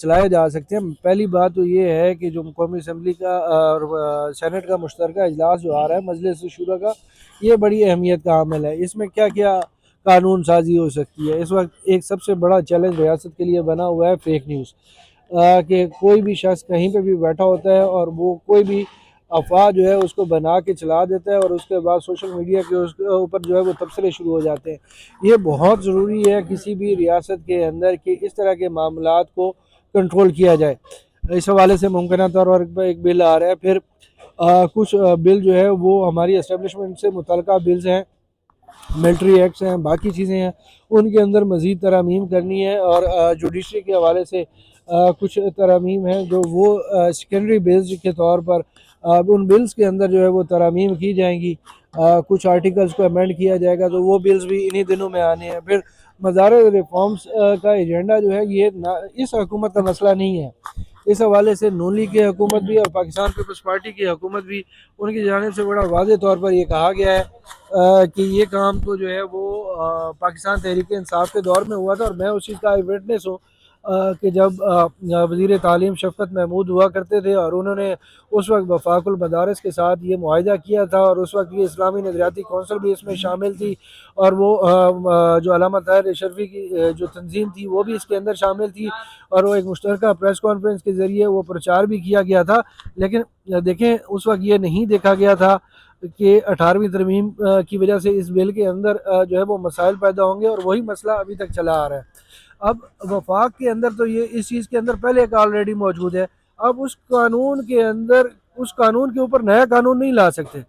چلائے جا سکتے ہیں۔ پہلی بات تو یہ ہے کہ جو قومی اسمبلی کا اور سینٹ کا مشترکہ اجلاس جو آ رہا ہے مجلس شورا کا، یہ بڑی اہمیت کا عامل ہے۔ اس میں کیا کیا قانون سازی ہو سکتی ہے۔ اس وقت ایک سب سے بڑا چیلنج ریاست کے لیے بنا ہوا ہے فیک نیوز، کہ کوئی بھی شخص کہیں پہ بھی بیٹھا ہوتا ہے اور وہ کوئی بھی افواہ جو ہے اس کو بنا کے چلا دیتا ہے، اور اس کے بعد سوشل میڈیا کے اس کے اوپر جو ہے وہ تبصرے شروع ہو جاتے ہیں۔ یہ بہت ضروری ہے کسی بھی ریاست کے اندر کہ اس طرح کے معاملات کو کنٹرول کیا جائے۔ اس حوالے سے ممکنہ طور پر ایک بل آ رہا ہے، پھر کچھ بل جو ہے وہ ہماری اسٹیبلشمنٹ سے متعلقہ بلز ہیں، ملٹری ایکٹس ہیں، باقی چیزیں ہیں، ان کے اندر مزید ترامیم کرنی ہے، اور جوڈیشری کے حوالے سے کچھ ترامیم ہیں جو وہ سیکنڈری بلز کے طور پر ان بلز کے اندر جو ہے وہ ترامیم کی جائیں گی۔ کچھ آرٹیکلز کو امینڈ کیا جائے گا، تو وہ بلز بھی انہی دنوں میں آنے ہیں۔ پھر مزارع ریفارمز کا ایجنڈا جو ہے یہ اس حکومت کا مسئلہ نہیں ہے۔ اس حوالے سے نون لیگ کی حکومت بھی اور پاکستان پیپلز پارٹی کی حکومت بھی، ان کی جانب سے بڑا واضح طور پر یہ کہا گیا ہے کہ یہ کام تو جو ہے وہ پاکستان تحریک انصاف کے دور میں ہوا تھا، اور میں اس چیز کا وٹنس ہوں کہ جب وزیر تعلیم شفقت محمود ہوا کرتے تھے، اور انہوں نے اس وقت وفاق المدارس کے ساتھ یہ معاہدہ کیا تھا، اور اس وقت یہ اسلامی نظریاتی کونسل بھی اس میں شامل تھی، اور وہ جو علامہ طاہر اشرفی کی جو تنظیم تھی وہ بھی اس کے اندر شامل تھی، اور وہ ایک مشترکہ پریس کانفرنس کے ذریعے وہ پرچار بھی کیا گیا تھا۔ لیکن دیکھیں اس وقت یہ نہیں دیکھا گیا تھا کہ 18ویں ترمیم کی وجہ سے اس بل کے اندر جو ہے وہ مسائل پیدا ہوں گے، اور وہی مسئلہ ابھی تک چلا آ رہا ہے۔ اب وفاق کے اندر تو یہ اس چیز کے اندر پہلے ایک آلریڈی موجود ہے، اب اس قانون کے اندر اس قانون کے اوپر نیا قانون نہیں لا سکتے۔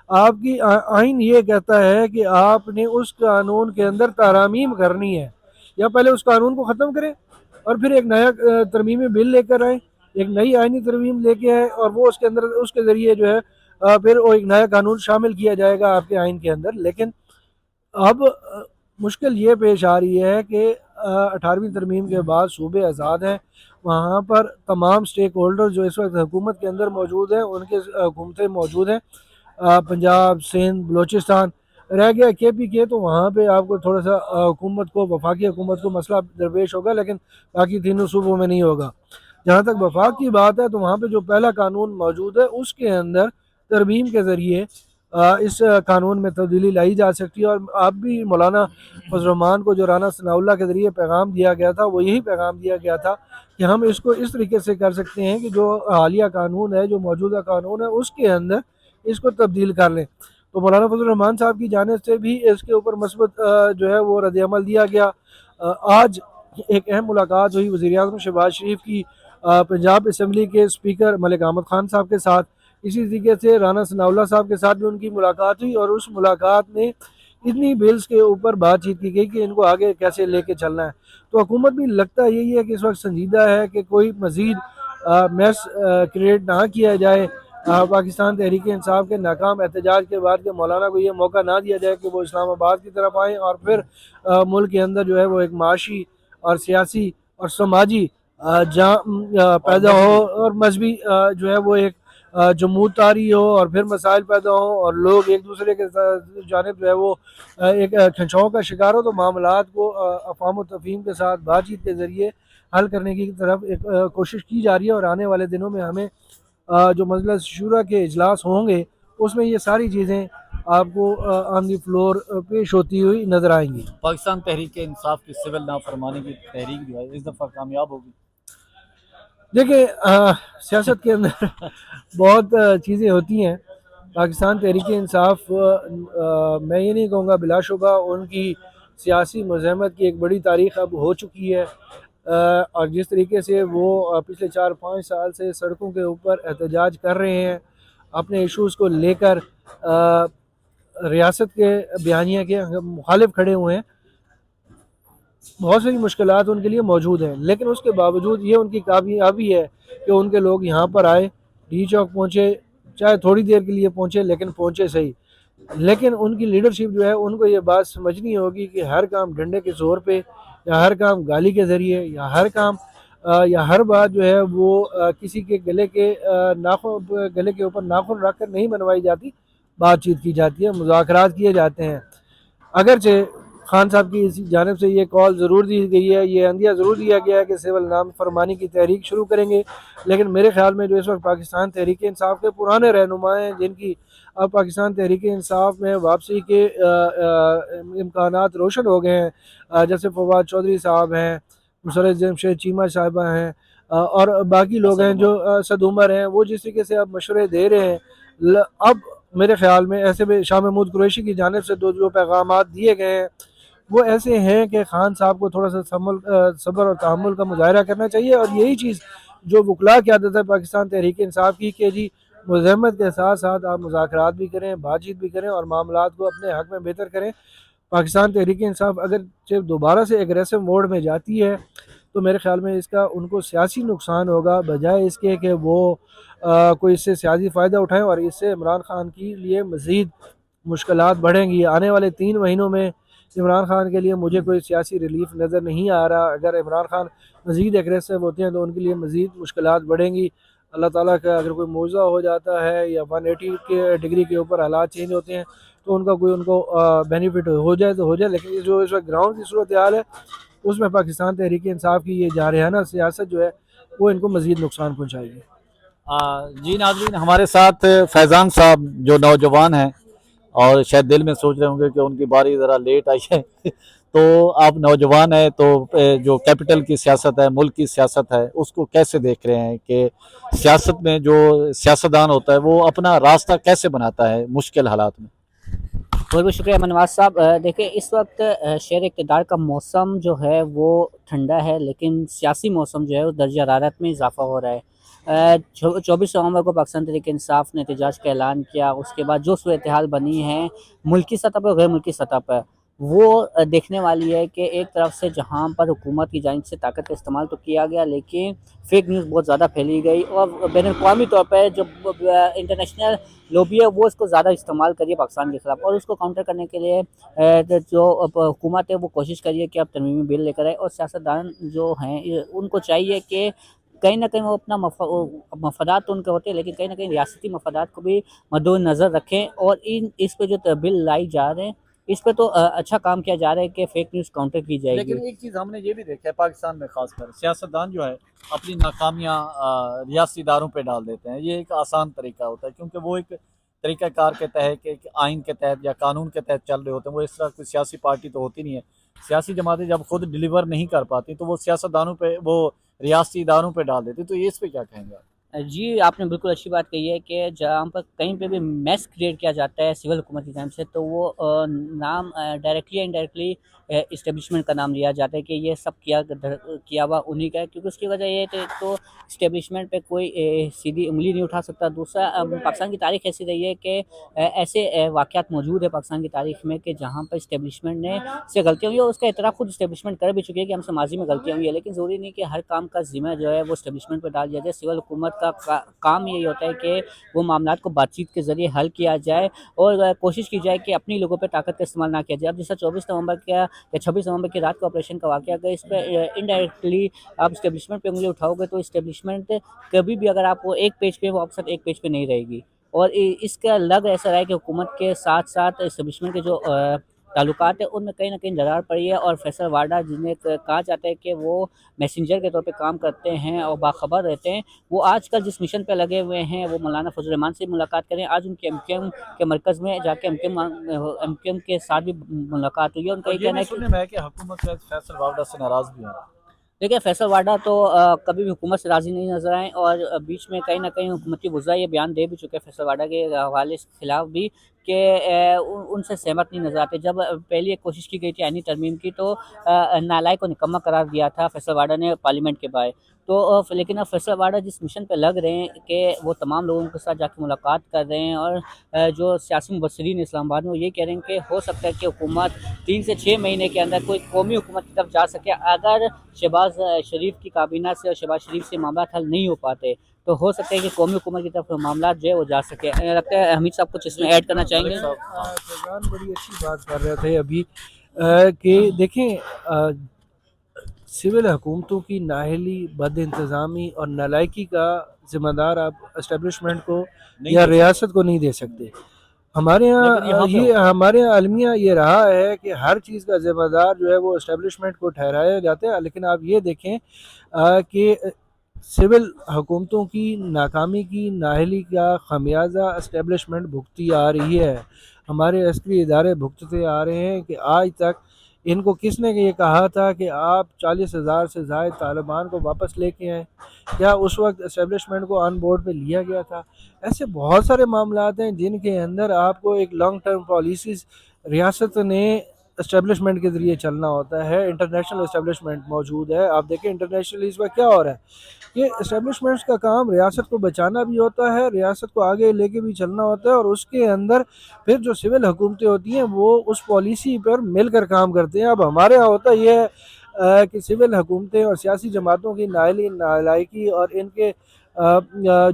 آپ کی آئین یہ کہتا ہے کہ آپ نے اس قانون کے اندر ترامیم کرنی ہے، یا پہلے اس قانون کو ختم کریں اور پھر ایک نیا ترمیمی بل لے کر آئیں، ایک نئی آئینی ترمیم لے کے آئیں، اور وہ اس کے اندر اس کے ذریعے جو ہے پھر وہ ایک نیا قانون شامل کیا جائے گا آپ کے آئین کے اندر۔ لیکن اب مشکل یہ پیش آ رہی ہے کہ 18ویں ترمیم کے بعد صوبے آزاد ہیں، وہاں پر تمام سٹیک ہولڈر جو اس وقت حکومت کے اندر موجود ہیں، ان کے حکومتیں موجود ہیں، پنجاب، سندھ، بلوچستان، رہ گیا کے پی کے، تو وہاں پہ آپ کو تھوڑا سا حکومت کو، وفاقی حکومت کو مسئلہ درپیش ہوگا، لیکن باقی تینوں صوبوں میں نہیں ہوگا۔ جہاں تک وفاق کی بات ہے تو وہاں پہ جو پہلا قانون موجود ہے اس کے اندر ترمیم کے ذریعے اس قانون میں تبدیلی لائی جا سکتی ہے، اور آپ بھی مولانا فضل الرحمان کو جو رانا ثناء اللہ کے ذریعے پیغام دیا گیا تھا وہ یہی پیغام دیا گیا تھا کہ ہم اس کو اس طریقے سے کر سکتے ہیں کہ جو حالیہ قانون ہے، جو موجودہ قانون ہے، اس کے اندر اس کو تبدیل کر لیں۔ تو مولانا فضل الرحمان صاحب کی جانب سے بھی اس کے اوپر مثبت جو ہے وہ رد عمل دیا گیا۔ آج ایک اہم ملاقات ہوئی وزیر اعظم شہباز شریف کی پنجاب اسمبلی کے اسپیکر ملک احمد خان صاحب کے ساتھ، اسی طریقے سے رانا ثناء اللہ صاحب کے ساتھ بھی ان کی ملاقات ہوئی، اور اس ملاقات میں اتنی بلز کے اوپر بات چیت کی گئی کہ ان کو آگے کیسے لے کے چلنا ہے۔ تو حکومت بھی لگتا یہی ہے کہ اس وقت سنجیدہ ہے کہ کوئی مزید میس کریٹ نہ کیا جائے، پاکستان تحریک انصاف کے ناکام احتجاج کے بعد کہ مولانا کو یہ موقع نہ دیا جائے کہ وہ اسلام آباد کی طرف آئیں، اور پھر ملک کے اندر جو ہے وہ ایک معاشی اور سیاسی اور سماجی پیدا ہو، اور مذہبی جو ہے وہ ایک جمود طاری ہو، اور پھر مسائل پیدا ہوں، اور لوگ ایک دوسرے کے جانب جو ہے وہ ایک کھنچاؤ کا شکار ہو، تو معاملات کو افہام و تفہیم کے ساتھ بات چیت کے ذریعے حل کرنے کی طرف ایک کوشش کی جا رہی ہے، اور آنے والے دنوں میں ہمیں جو مجلس شورا کے اجلاس ہوں گے اس میں یہ ساری چیزیں آپ کو آن دی فلور پیش ہوتی ہوئی نظر آئیں گی۔ پاکستان تحریک انصاف کی سول نافرمانی کی تحریک جو ہے اس دفعہ کامیاب ہوگی؟ دیکھیں سیاست کے اندر بہت چیزیں ہوتی ہیں۔ پاکستان تحریک انصاف میں یہ نہیں کہوں گا، بلا شبہ ان کی سیاسی مزاحمت کی ایک بڑی تاریخ اب ہو چکی ہے، اور جس طریقے سے وہ پچھلے 4-5 سال سے سڑکوں کے اوپر احتجاج کر رہے ہیں اپنے ایشوز کو لے کر، ریاست کے بیانیہ کے مخالف کھڑے ہوئے ہیں، بہت ساری مشکلات ان کے لیے موجود ہیں، لیکن اس کے باوجود یہ ان کی کامیابی ہے کہ ان کے لوگ یہاں پر آئے، ڈی چوک پہنچے، چاہے تھوڑی دیر کے لیے پہنچے لیکن پہنچے صحیح۔ لیکن ان کی لیڈرشپ جو ہے ان کو یہ بات سمجھنی ہوگی کہ ہر کام ڈنڈے کے زور پہ، یا ہر کام گالی کے ذریعے، یا ہر کام یا ہر بات جو ہے وہ کسی کے گلے کے اوپر ناخن رکھ کر نہیں بنوائی جاتی، بات چیت کی جاتی ہے، مذاکرات کیے جاتے ہیں۔ اگرچہ خان صاحب کی جانب سے یہ کال ضرور دی گئی ہے, یہ عندیہ ضرور دیا گیا ہے کہ سول نام فرمانی کی تحریک شروع کریں گے, لیکن میرے خیال میں جو اس وقت پاکستان تحریک انصاف کے پرانے رہنما ہیں, جن کی اب پاکستان تحریک انصاف میں واپسی کے امکانات روشن ہو گئے ہیں, جیسے فواد چودھری صاحب ہیں, مسرت جمشید چیمہ صاحبہ ہیں, اور باقی لوگ ہیں جو اسد عمر ہیں, وہ جس طریقے سے اب مشورے دے رہے ہیں, اب میرے خیال میں ایسے میں شاہ محمود قریشی کی جانب سے جو پیغامات دیے گئے ہیں وہ ایسے ہیں کہ خان صاحب کو تھوڑا سا صبر اور تحمل کا مظاہرہ کرنا چاہیے, اور یہی چیز جو وکلاء کی عادت ہے پاکستان تحریک انصاف کی کہ جی مزاحمت کے ساتھ ساتھ آپ مذاکرات بھی کریں, بات چیت بھی کریں اور معاملات کو اپنے حق میں بہتر کریں. پاکستان تحریک انصاف اگر دوبارہ سے ایگریسو موڈ میں جاتی ہے تو میرے خیال میں اس کا ان کو سیاسی نقصان ہوگا, بجائے اس کے کہ وہ کوئی اس سے سیاسی فائدہ اٹھائیں, اور اس سے عمران خان کے لیے مزید مشکلات بڑھیں گی. آنے والے 3 مہینوں میں عمران خان کے لیے مجھے کوئی سیاسی ریلیف نظر نہیں آ رہا. اگر عمران خان مزید ایگریسو ہوتے ہیں تو ان کے لیے مزید مشکلات بڑھیں گی. اللہ تعالیٰ کا اگر کوئی معجزہ ہو جاتا ہے یا 180 کے ڈگری کے اوپر حالات چینج ہوتے ہیں تو ان کا کوئی ان کو بینیفٹ ہو جائے تو ہو جائے, لیکن جو اس وقت گراؤنڈ کی صورتحال ہے اس میں پاکستان تحریک انصاف کی یہ جارحانہ سیاست جو ہے وہ ان کو مزید نقصان پہنچائے گی. جی ناظرین, ہمارے ساتھ فیضان صاحب جو نوجوان ہیں اور شاید دل میں سوچ رہے ہوں گے کہ ان کی باری ذرا لیٹ آئی ہے تو آپ نوجوان ہیں تو جو کیپٹل کی سیاست ہے, ملک کی سیاست ہے, اس کو کیسے دیکھ رہے ہیں کہ سیاست میں جو سیاستدان ہوتا ہے وہ اپنا راستہ کیسے بناتا ہے مشکل حالات میں؟ بہت بہت شکریہ منواز صاحب. دیکھیں اس وقت شہر اقتدار کا موسم جو ہے وہ ٹھنڈا ہے, لیکن سیاسی موسم جو ہے وہ درجہ حرارت میں اضافہ ہو رہا ہے. 24 نومبر کو پاکستان تحریک انصاف نے احتجاج کا اعلان کیا. اس کے بعد جو صورتحال بنی ہے ملکی سطح پر اور غیر ملکی سطح پر وہ دیکھنے والی ہے کہ ایک طرف سے جہاں پر حکومت کی جانب سے طاقت کا استعمال تو کیا گیا, لیکن فیک نیوز بہت زیادہ پھیلی گئی, اور بین الاقوامی طور پہ جو انٹرنیشنل لوبی ہے وہ اس کو زیادہ استعمال کریے پاکستان کے خلاف, اور اس کو کاؤنٹر کرنے کے لیے جو حکومت ہے وہ کوشش کریے کہ اب ترمیمی بل لے کر آئے, اور سیاستدان جو ہیں ان کو چاہیے کہ کہیں نہ کہیں وہ اپنا مفادات تو ان کے ہوتے ہیں, لیکن کہیں نہ کہیں ریاستی مفادات کو بھی مد نظر رکھیں, اور اس پہ جو بل لائی جا رہے ہیں اس پہ تو اچھا کام کیا جا رہا ہے کہ فیک نیوز کاؤنٹر کی جائے گی. لیکن ایک چیز ہم نے یہ بھی دیکھا ہے پاکستان میں, خاص کر سیاستدان جو ہے اپنی ناکامیاں ریاستی اداروں پہ ڈال دیتے ہیں. یہ ایک آسان طریقہ ہوتا ہے کیونکہ وہ ایک طریقہ کار کے تحت, ایک آئین کے تحت یا قانون کے تحت چل رہے ہوتے ہیں. وہ اس طرح کوئی سیاسی پارٹی تو ہوتی نہیں ہے. سیاسی جماعتیں جب خود ڈیلیور نہیں کر پاتی تو وہ سیاستدانوں پہ, وہ ریاستی اداروں پہ ڈال دیتی. تو یہ اس پہ کیا کہیں گے آپ؟ جی آپ نے بالکل اچھی بات کہی ہے کہ جہاں پر کہیں پہ بھی میس کریٹ کیا جاتا ہے سول حکومت کی جانب سے تو وہ نام ڈائریکٹلی یا انڈائریکٹلی اسٹیبلشمنٹ کا نام لیا جاتا ہے کہ یہ سب کیا ہوا انہی کا ہے, کیونکہ اس کی وجہ یہ ہے کہ تو اسٹیبلشمنٹ پہ کوئی سیدھی انگلی نہیں اٹھا سکتا. دوسرا پاکستان کی تاریخ ایسی رہی ہے کہ ایسے واقعات موجود ہے پاکستان کی تاریخ میں کہ جہاں پر اسٹیبلشمنٹ نے سے غلطیاں ہوئی, اور اس کا اعتراف خود اسٹیبلشمنٹ کر بھی چکی ہے کہ ہم سے ماضی میں غلطیاں ہوئی ہے, لیکن ضروری نہیں کہ ہر کام کا ذمہ جو ہے وہ اسٹیبلشمنٹ پہ ڈال دیا جائے. سول حکومت کا کام یہی ہوتا ہے کہ وہ معاملات کو بات چیت کے ذریعے حل کیا جائے, اور کوشش کی جائے کہ اپنی لوگوں پہ طاقت کا استعمال نہ کیا جائے. اب جیسا 24 نومبر کا یا 26 نومبر کی رات کا آپریشن کا واقعہ اگر اس پہ انڈائریکٹلی آپ اسٹیبلشمنٹ پہ انگلی اٹھاؤ گے تو اسٹیبلشمنٹ کبھی بھی اگر آپ وہ ایک پیج پہ, وہ آپ ساتھ ایک پیج پہ نہیں رہے گی. اور اس کا لگ ایسا رہا ہے کہ حکومت کے ساتھ ساتھ اسٹیبلشمنٹ کے جو تعلقات ہیں ان میں کہیں نہ کہیں درار پڑی ہے, اور فیصل واڈا جنہیں کہا جاتا ہے کہ وہ میسنجر کے طور پہ کام کرتے ہیں اور باخبر رہتے ہیں, وہ آج کل جس مشن پہ لگے ہوئے ہیں وہ مولانا فضل الرحمان سے ملاقات کریں. آج ان کے ایم کیو ایم کے مرکز میں جا کے ایم کیو ایم کے ساتھ بھی ملاقات ہوئی ہے. ان کا یہ کہنا ہے کہ حکومت فیصل واڈا سے ناراض بھی ہیں. دیکھیں فیصل واڈا تو کبھی بھی حکومت سے راضی نہیں نظر آئے, اور بیچ میں کہیں نہ کہیں حکومتی وزراء یہ بیان دے بھی چکے فیصل واڈا کے حوالے کے خلاف بھی کہ ان سے سہمت نہیں نظر آتے. جب پہلی ایک کوشش کی گئی تھی آئینی ترمیم کی تو نالائق کو نکمہ قرار دیا تھا فیصل واڈا نے پارلیمنٹ کے باہر. تو لیکن اب فیصل واڈا جس مشن پہ لگ رہے ہیں کہ وہ تمام لوگوں کے ساتھ جا کے ملاقات کر رہے ہیں, اور جو سیاسی مبصرین اسلام آباد میں وہ یہ کہہ رہے ہیں کہ ہو سکتا ہے کہ حکومت 3 سے 6 مہینے کے اندر کوئی قومی حکومت کی طرف جا سکے. اگر شہباز شریف کی کابینہ سے اور شہباز شریف سے معاملات حل نہیں ہو پاتے تو ہو سکتا ہے کہ قومی حکومت کی طرف معاملات جو ہے وہ جا سکے. لگتا ہے حمید صاحب کچھ اس میں ایڈ کرنا چاہیں گے؟ فیضان بڑی اچھی بات کر رہے تھے ابھی کہ دیکھیں سول حکومتوں کی نااہلی, بد انتظامی اور نالائکی کا ذمہ دار آپ اسٹیبلشمنٹ کو یا ریاست کو نہیں دے سکتے. ہمارے لیکن یہاں یہاں پہ یہ ہمارے یہاں المیہ یہ رہا ہے کہ ہر چیز کا ذمہ دار جو ہے وہ اسٹیبلشمنٹ کو ٹھہرایا جاتا ہے، لیکن آپ یہ دیکھیں کہ سول حکومتوں کی ناکامی کی نااہلی کا خمیازہ اسٹیبلشمنٹ بھگتی آ رہی ہے، ہمارے عسکری ادارے بھگتتے آ رہے ہیں کہ آج تک ان کو کس نے یہ کہا تھا کہ آپ 40,000 سے زائد طالبان کو واپس لے کے آئیں؟ کیا اس وقت اسٹیبلشمنٹ کو آن بورڈ پہ لیا گیا تھا؟ ایسے بہت سارے معاملات ہیں جن کے اندر آپ کو ایک لانگ ٹرم پالیسیز ریاست نے اسٹیبلشمنٹ کے ذریعے چلنا ہوتا ہے، انٹرنیشنل اسٹیبلشمنٹ موجود ہے۔ آپ دیکھیں انٹرنیشنلی اس وقت کیا ہو رہا ہے کہ اسٹیبلشمنٹس کا کام ریاست کو بچانا بھی ہوتا ہے، ریاست کو آگے لے کے بھی چلنا ہوتا ہے، اور اس کے اندر پھر جو سول حکومتیں ہوتی ہیں وہ اس پالیسی پر مل کر کام کرتے ہیں۔ اب ہمارے یہاں ہوتا یہ ہے کہ سول حکومتیں اور سیاسی جماعتوں کی نااہلی نالائکی اور ان کے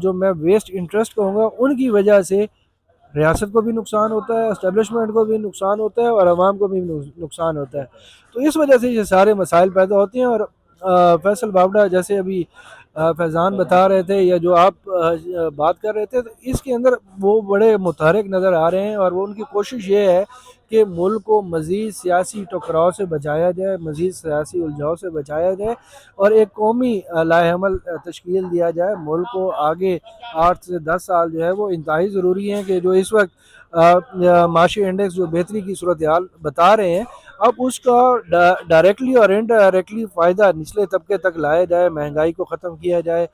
جو میں ویسٹ انٹرسٹ کہوں گا ان کی وجہ سے ریاست کو بھی نقصان ہوتا ہے، اسٹیبلشمنٹ کو بھی نقصان ہوتا ہے، اور عوام کو بھی نقصان ہوتا ہے۔ تو اس وجہ سے یہ سارے مسائل پیدا ہوتے ہیں۔ اور فیصل بابڑا جیسے ابھی فیضان بتا رہے تھے یا جو آپ بات کر رہے تھے، تو اس کے اندر وہ بڑے متحرک نظر آ رہے ہیں، اور وہ ان کی کوشش یہ ہے کہ ملک کو مزید سیاسی ٹکراؤ سے بچایا جائے، مزید سیاسی الجھاؤ سے بچایا جائے، اور ایک قومی لائحہ عمل تشکیل دیا جائے۔ ملک کو آگے 8 سے 10 سال جو ہے وہ انتہائی ضروری ہیں کہ جو اس وقت معاشی انڈیکس جو بہتری کی صورتحال بتا رہے ہیں، اب اس کا ڈائریکٹلی اور انڈائریکٹلی فائدہ نچلے طبقے تک لایا جائے، مہنگائی کو ختم کیا جائے،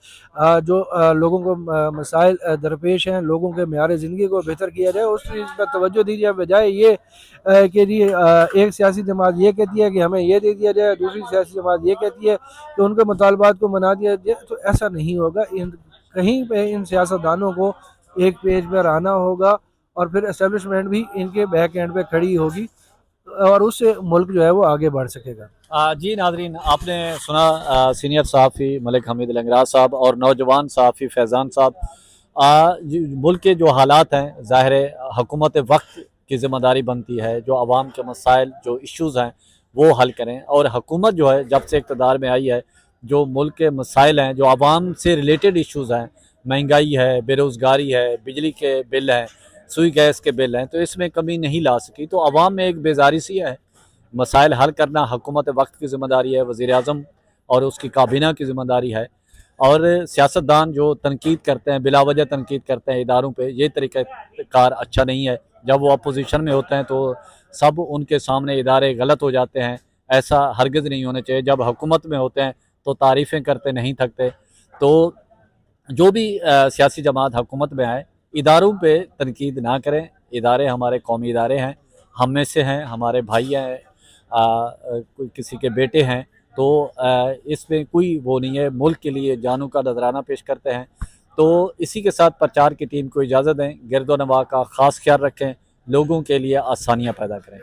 جو لوگوں کو مسائل درپیش ہیں، لوگوں کے معیار زندگی کو بہتر کیا جائے، اس چیز پر توجہ دی جائے، بجائے یہ کہ جی ایک سیاسی جماعت یہ کہتی ہے کہ ہمیں یہ دے دیا جائے، دوسری سیاسی جماعت یہ کہتی ہے کہ ان کے مطالبات کو منا دیا جائے۔ تو ایسا نہیں ہوگا، کہیں پہ ان سیاستدانوں کو ایک پیج پر آنا ہوگا، اور پھر اسٹیبلشمنٹ بھی ان کے بیک اینڈ پہ کھڑی ہوگی، اور اس سے ملک جو ہے وہ آگے بڑھ سکے گا۔ جی ناظرین، آپ نے سنا سینئر صحافی ملک حمید لنگراہ صاحب اور نوجوان صحافی فیضان صاحب۔ ملک کے جو حالات ہیں، ظاہر ہے حکومت وقت کی ذمہ داری بنتی ہے جو عوام کے مسائل جو ایشوز ہیں وہ حل کریں، اور حکومت جو ہے جب سے اقتدار میں آئی ہے جو ملک کے مسائل ہیں، جو عوام سے ریلیٹڈ ایشوز ہیں، مہنگائی ہے، بے روزگاری ہے، بجلی کے بل ہیں، سوئی گیس کے بل ہیں، تو اس میں کمی نہیں لا سکی۔ تو عوام میں ایک بیزاری سی ہے، مسائل حل کرنا حکومت وقت کی ذمہ داری ہے، وزیر اعظم اور اس کی کابینہ کی ذمہ داری ہے، اور سیاستدان جو تنقید کرتے ہیں، بلا وجہ تنقید کرتے ہیں اداروں پہ، یہ طریقہ کار اچھا نہیں ہے۔ جب وہ اپوزیشن میں ہوتے ہیں تو سب ان کے سامنے ادارے غلط ہو جاتے ہیں، ایسا ہرگز نہیں ہونا چاہیے۔ جب حکومت میں ہوتے ہیں تو تعریفیں کرتے نہیں تھکتے۔ تو جو بھی سیاسی جماعت حکومت میں آئے، اداروں پہ تنقید نہ کریں۔ ادارے ہمارے قومی ادارے ہیں، ہم میں سے ہیں، ہمارے بھائی ہیں، کسی کے بیٹے ہیں، تو اس میں کوئی وہ نہیں ہے، ملک کے لیے جانوں کا نذرانہ پیش کرتے ہیں۔ تو اسی کے ساتھ پرچار کی ٹیم کو اجازت دیں، گرد و نواح کا خاص خیال رکھیں، لوگوں کے لیے آسانیاں پیدا کریں۔